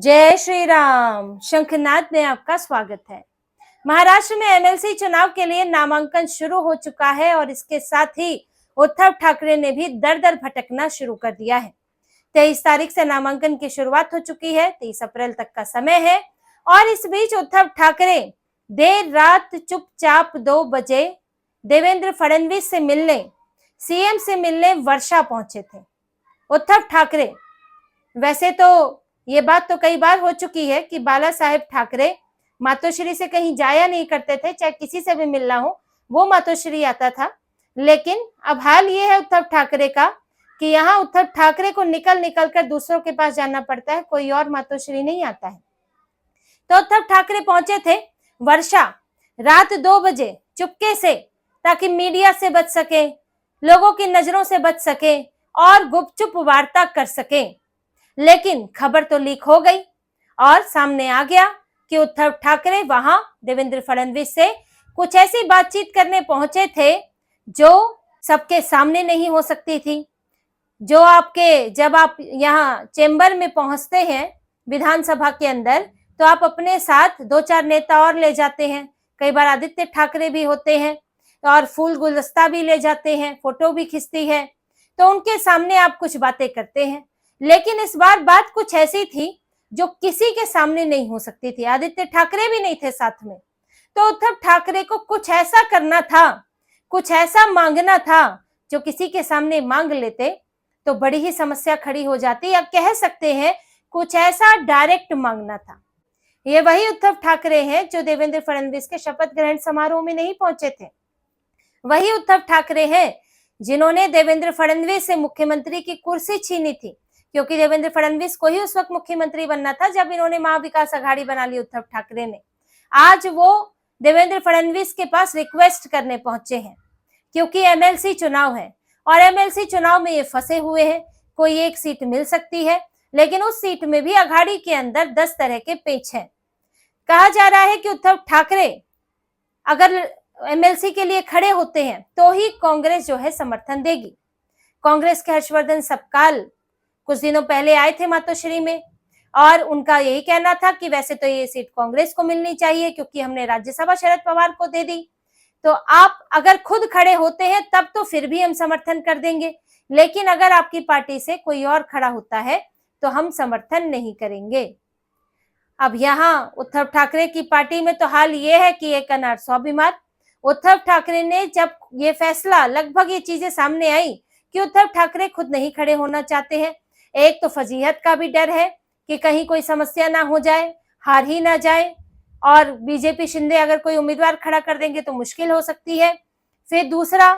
जय श्री राम। शंखनाद में आपका स्वागत है। महाराष्ट्र में एमएलसी चुनाव के लिए नामांकन शुरू हो चुका है और इसके साथ ही उद्धव ठाकरे ने भी दर दर भटकना शुरू कर दिया है। 23 तारीख से नामांकन की शुरुआत हो चुकी है। 23 अप्रैल तक का समय है और इस बीच उद्धव ठाकरे देर रात चुपचाप 2 बजे देवेंद्र फडणवीस से मिलने, सीएम से मिलने वर्षा पहुंचे थे। उद्धव ठाकरे, वैसे तो ये बात तो कई बार हो चुकी है कि बाला साहेब ठाकरे मातोश्री से कहीं जाया नहीं करते थे, चाहे किसी से भी मिलना हो वो मातोश्री आता था। लेकिन अब हाल ये है उद्धव ठाकरे का कि यहाँ उद्धव ठाकरे को निकल निकल कर दूसरों के पास जाना पड़ता है, कोई और मातोश्री नहीं आता है। तो उद्धव ठाकरे पहुंचे थे वर्षा रात 2 बजे चुपके से, ताकि मीडिया से बच सके, लोगों की नजरों से बच सके और गुपचुप वार्ता कर सके। लेकिन खबर तो लीक हो गई और सामने आ गया कि उद्धव ठाकरे वहां देवेंद्र फडणवीस से कुछ ऐसी बातचीत करने पहुंचे थे जो सबके सामने नहीं हो सकती थी। जो जब आप यहाँ चेंबर में पहुंचते हैं विधानसभा के अंदर, तो आप अपने साथ 2-4 नेता और ले जाते हैं। कई बार आदित्य ठाकरे भी होते हैं और फूल गुलदस्ता भी ले जाते हैं, फोटो भी खिंचती है, तो उनके सामने आप कुछ बातें करते हैं। लेकिन इस बार बात कुछ ऐसी थी जो किसी के सामने नहीं हो सकती थी। आदित्य ठाकरे भी नहीं थे साथ में। तो उद्धव ठाकरे को कुछ ऐसा करना था, कुछ ऐसा मांगना था जो किसी के सामने मांग लेते तो बड़ी ही समस्या खड़ी हो जाती, या कह सकते हैं कुछ ऐसा डायरेक्ट मांगना था। ये वही उद्धव ठाकरे हैं जो देवेंद्र फडणवीस के शपथ ग्रहण समारोह में नहीं पहुंचे थे। वही उद्धव ठाकरे हैं जिन्होंने देवेंद्र फडणवीस से मुख्यमंत्री की कुर्सी छीनी थी, क्योंकि देवेंद्र फडणवीस को ही उस वक्त मुख्यमंत्री बनना था जब इन्होंने महाविकास आघाड़ी बना ली उद्धव ठाकरे ने। आज वो देवेंद्र फडणवीस के पास रिक्वेस्ट करने पहुंचे हैं, क्योंकि एमएलसी चुनाव है और एमएलसी चुनाव में ये फंसे हुए हैं। कोई एक सीट मिल सकती है, लेकिन उस सीट में भी आघाड़ी के अंदर 10 तरह के पेच हैं। कहा जा रहा है कि उद्धव ठाकरे अगर एमएलसी के लिए खड़े होते हैं तो ही कांग्रेस जो है समर्थन देगी। कांग्रेस के हर्षवर्धन सपकाल कुछ दिनों पहले आए थे मातोश्री में और उनका यही कहना था कि वैसे तो ये सीट कांग्रेस को मिलनी चाहिए क्योंकि हमने राज्यसभा शरद पवार को दे दी, तो आप अगर खुद खड़े होते हैं तब तो फिर भी हम समर्थन कर देंगे, लेकिन अगर आपकी पार्टी से कोई और खड़ा होता है तो हम समर्थन नहीं करेंगे। अब यहाँ उद्धव ठाकरे की पार्टी में तो हाल ये है कि एक अनार 100 बीमार। उद्धव ठाकरे ने जब ये फैसला, लगभग ये चीजें सामने आई कि उद्धव ठाकरे खुद नहीं खड़े होना चाहते हैं। एक तो फजीहत का भी डर है कि कहीं कोई समस्या ना हो जाए, हार ही ना जाए, और बीजेपी शिंदे अगर कोई उम्मीदवार खड़ा कर देंगे तो मुश्किल हो सकती है। फिर दूसरा,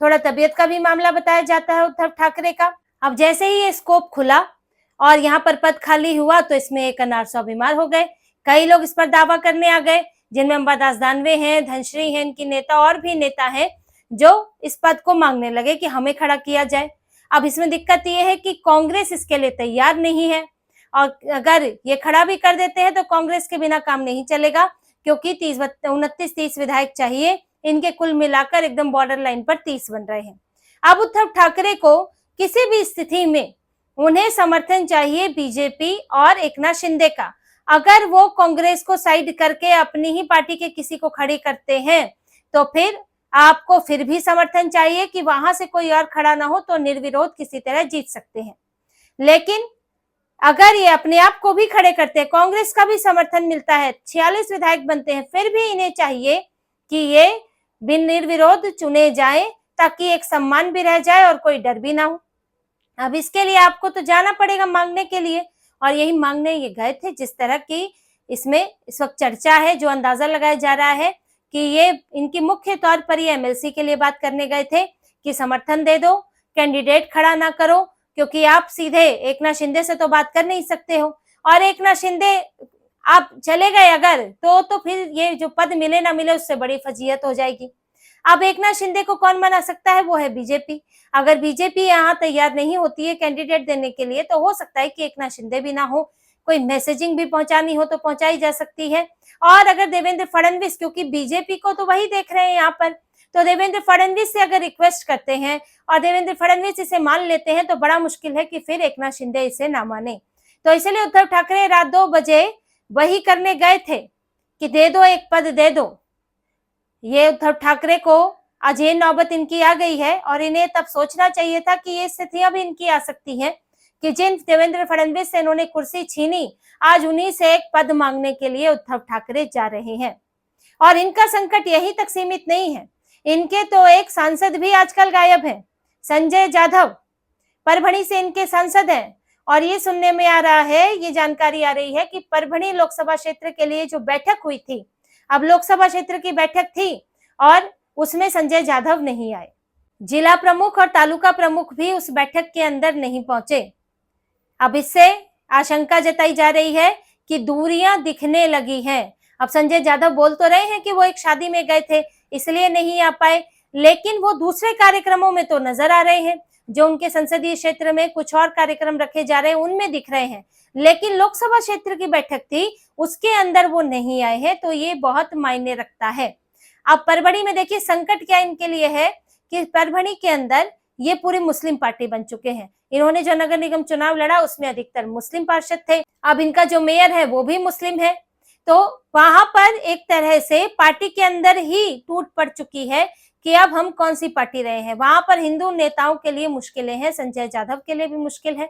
थोड़ा तबीयत का भी मामला बताया जाता है उद्धव ठाकरे का। अब जैसे ही ये स्कोप खुला और यहाँ पर पद खाली हुआ तो इसमें एक अनार 100 बीमार हो गए। कई लोग इस पर दावा करने आ गए, जिनमें अंबादास दानवे हैं, धनश्री हैं, इनकी नेता और भी नेता हैं जो इस पद को मांगने लगे कि हमें खड़ा किया जाए। अब इसमें दिक्कत ये है कि कांग्रेस इसके लिए तैयार नहीं है, और अगर ये खड़ा भी कर देते हैं तो कांग्रेस के बिना काम नहीं चलेगा, क्योंकि 29-30 विधायक चाहिए। इनके कुल मिलाकर एकदम बॉर्डर लाइन पर 30 बन रहे हैं। अब उद्धव ठाकरे को किसी भी स्थिति में उन्हें समर्थन चाहिए बीजेपी और एकनाथ शिंदे का। अगर वो कांग्रेस को साइड करके अपनी ही पार्टी के किसी को खड़ी करते हैं तो फिर आपको फिर भी समर्थन चाहिए कि वहां से कोई और खड़ा ना हो, तो निर्विरोध किसी तरह जीत सकते हैं। लेकिन अगर ये अपने आप को भी खड़े करते हैं, कांग्रेस का भी समर्थन मिलता है, 46 विधायक बनते हैं, फिर भी इन्हें चाहिए कि ये बिन निर्विरोध चुने जाएं, ताकि एक सम्मान भी रह जाए और कोई डर भी ना हो। अब इसके लिए आपको तो जाना पड़ेगा मांगने के लिए, और यही मांगने ये गए थे। जिस तरह की इसमें इस वक्त चर्चा है, जो अंदाजा लगाया जा रहा है कि ये इनकी मुख्य तौर पर ये एमएलसी के लिए बात करने गए थे कि समर्थन दे दो, कैंडिडेट खड़ा ना करो, क्योंकि आप सीधे एकनाथ शिंदे से तो बात कर नहीं सकते हो, और एकनाथ शिंदे आप चले गए अगर तो फिर ये जो पद मिले ना मिले उससे बड़ी फजीहत हो जाएगी। अब एकनाथ शिंदे को कौन मना सकता है? वो है बीजेपी। अगर बीजेपी यहाँ तैयार नहीं होती है कैंडिडेट देने के लिए तो हो सकता है कि एकनाथ शिंदे भी ना हो, कोई मैसेजिंग भी पहुंचानी हो तो पहुंचाई जा सकती है। और अगर देवेंद्र फडणवीस, क्योंकि बीजेपी को तो वही देख रहे हैं यहाँ पर, तो देवेंद्र फडणवीस से अगर रिक्वेस्ट करते हैं और देवेंद्र फडणवीस इसे मान लेते हैं तो बड़ा मुश्किल है कि फिर एकनाथ शिंदे इसे ना माने। तो इसलिए उद्धव ठाकरे रात 2 बजे वही करने गए थे कि दे दो, एक पद दे दो। ये उद्धव ठाकरे को आज ये नौबत इनकी आ गई है और इन्हें तब सोचना चाहिए था कि ये स्थितियां भी इनकी आ सकती हैं कि जिन देवेंद्र फडणवीस से इन्होंने कुर्सी छीनी, आज उन्हीं से एक पद मांगने के लिए उद्धव ठाकरे जा रहे हैं। और इनका संकट यहीं तक सीमित नहीं है, इनके तो एक सांसद भी आजकल गायब है, संजय जाधव, परभणी से इनके सांसद हैं। और ये सुनने में आ रहा है, ये जानकारी आ रही है कि परभणी लोकसभा क्षेत्र के लिए जो बैठक हुई थी, अब लोकसभा क्षेत्र की बैठक थी और उसमें संजय जाधव नहीं आए। जिला प्रमुख और तालुका प्रमुख भी उस बैठक के अंदर नहीं पहुंचे। अब इससे आशंका जताई जा रही है कि दूरियां दिखने लगी हैं। अब संजय जाधव बोल तो रहे हैं कि वो एक शादी में गए थे इसलिए नहीं आ पाए, लेकिन वो दूसरे कार्यक्रमों में तो नजर आ रहे हैं। जो उनके संसदीय क्षेत्र में कुछ और कार्यक्रम रखे जा रहे हैं उनमें दिख रहे हैं, लेकिन लोकसभा क्षेत्र की बैठक थी उसके अंदर वो नहीं आए हैं। तो ये बहुत मायने रखता है। अब परभणी में देखिए संकट क्या इनके लिए है कि परभणी के अंदर ये पूरी मुस्लिम पार्टी बन चुके हैं। इन्होंने जो नगर निगम चुनाव लड़ा उसमें अधिकतर मुस्लिम पार्षद थे। अब इनका जो मेयर है वो भी मुस्लिम है। तो वहां पर एक तरह से पार्टी के अंदर ही टूट पड़ चुकी है कि अब हम कौन सी पार्टी रहे हैं। वहां पर हिंदू नेताओं के लिए मुश्किलें हैं, संजय जाधव के लिए भी मुश्किल है।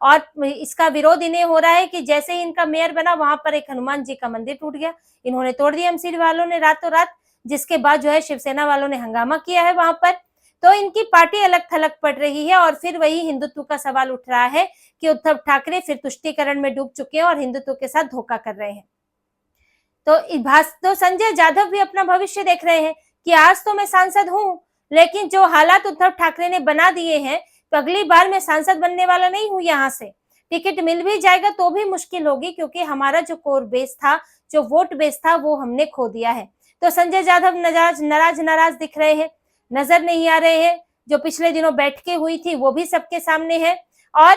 और इसका विरोध इन्हें हो रहा है कि जैसे ही इनका मेयर बना वहां पर एक हनुमान जी का मंदिर टूट गया, इन्होंने तोड़ दिया एमसी वालों ने रातों रात, जिसके बाद जो है शिवसेना वालों ने हंगामा किया है वहां पर। तो इनकी पार्टी अलग थलग पड़ रही है और फिर वही हिंदुत्व का सवाल उठ रहा है कि उद्धव ठाकरे फिर तुष्टीकरण में डूब चुके हैं और हिंदुत्व के साथ धोखा कर रहे हैं। तो संजय जाधव भी अपना भविष्य देख रहे हैं कि आज तो मैं सांसद हूं, लेकिन जो हालात उद्धव ठाकरे ने बना दिए हैं तो अगली बार मैं सांसद बनने वाला नहीं हूं। यहाँ से टिकट मिल भी जाएगा तो भी मुश्किल होगी, क्योंकि हमारा जो कोर बेस था, जो वोट बेस था, वो हमने खो दिया है। तो संजय जाधव नाराज दिख रहे हैं, नजर नहीं आ रहे हैं। जो पिछले दिनों बैठकें हुई थी वो भी सबके सामने है और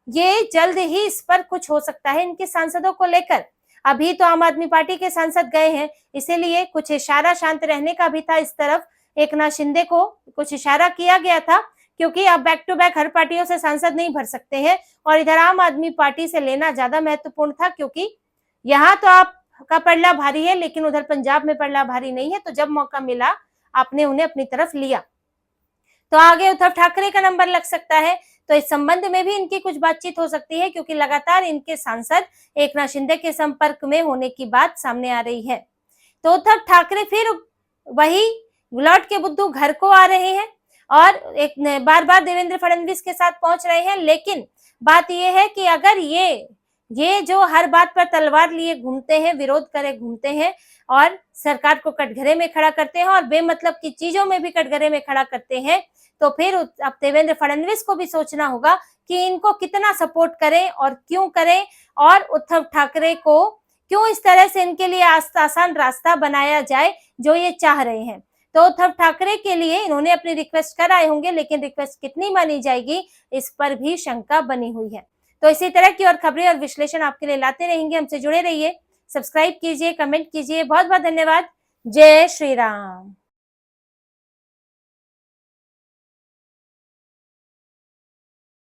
ये जल्द ही इस पर कुछ हो सकता है इनके सांसदों को लेकर। अभी तो आम आदमी पार्टी के सांसद गए हैं, इसीलिए कुछ इशारा शांत रहने का भी था। इस तरफ एकनाथ शिंदे को कुछ इशारा किया गया था, क्योंकि अब बैक टू बैक हर पार्टियों से सांसद नहीं भर सकते हैं और इधर आम आदमी पार्टी से लेना ज्यादा महत्वपूर्ण था, क्योंकि यहाँ तो आपका पलड़ा भारी है लेकिन उधर पंजाब में पलड़ा भारी नहीं है। तो जब मौका मिला आपने उन्हें अपनी तरफ लिया। तो आगे उद्धव ठाकरे का नंबर लग सकता है। तो इस संबंध में भी इनकी कुछ बातचीत हो सकती है, क्योंकि लगातार इनके सांसद एकनाथ शिंदे के संपर्क में होने की बात सामने आ रही है। तो उद्धव ठाकरे फिर वही लौट के बुद्धू घर को आ रहे हैं और एक बार देवेंद्र फडणवीस के साथ पहुंच रहे हैं। लेकिन बात यह है कि अगर ये जो हर बात पर तलवार लिए घूमते हैं, विरोध करे घूमते हैं और सरकार को कटघरे में खड़ा करते हैं और बेमतलब की चीजों में भी कटघरे में खड़ा करते हैं, तो फिर अब देवेंद्र फडणवीस को भी सोचना होगा कि इनको कितना सपोर्ट करें और क्यों करें, और उद्धव ठाकरे को क्यों इस तरह से इनके लिए आसान रास्ता बनाया जाए जो ये चाह रहे हैं। तो उद्धव ठाकरे के लिए इन्होंने अपनी रिक्वेस्ट कराए होंगे, लेकिन रिक्वेस्ट कितनी मानी जाएगी इस पर भी शंका बनी हुई है। तो इसी तरह की और खबरें और विश्लेषण आपके लिए लाते रहेंगे। हमसे जुड़े रहिए, सब्सक्राइब कीजिए, कमेंट कीजिए। बहुत बहुत धन्यवाद। जय श्री राम।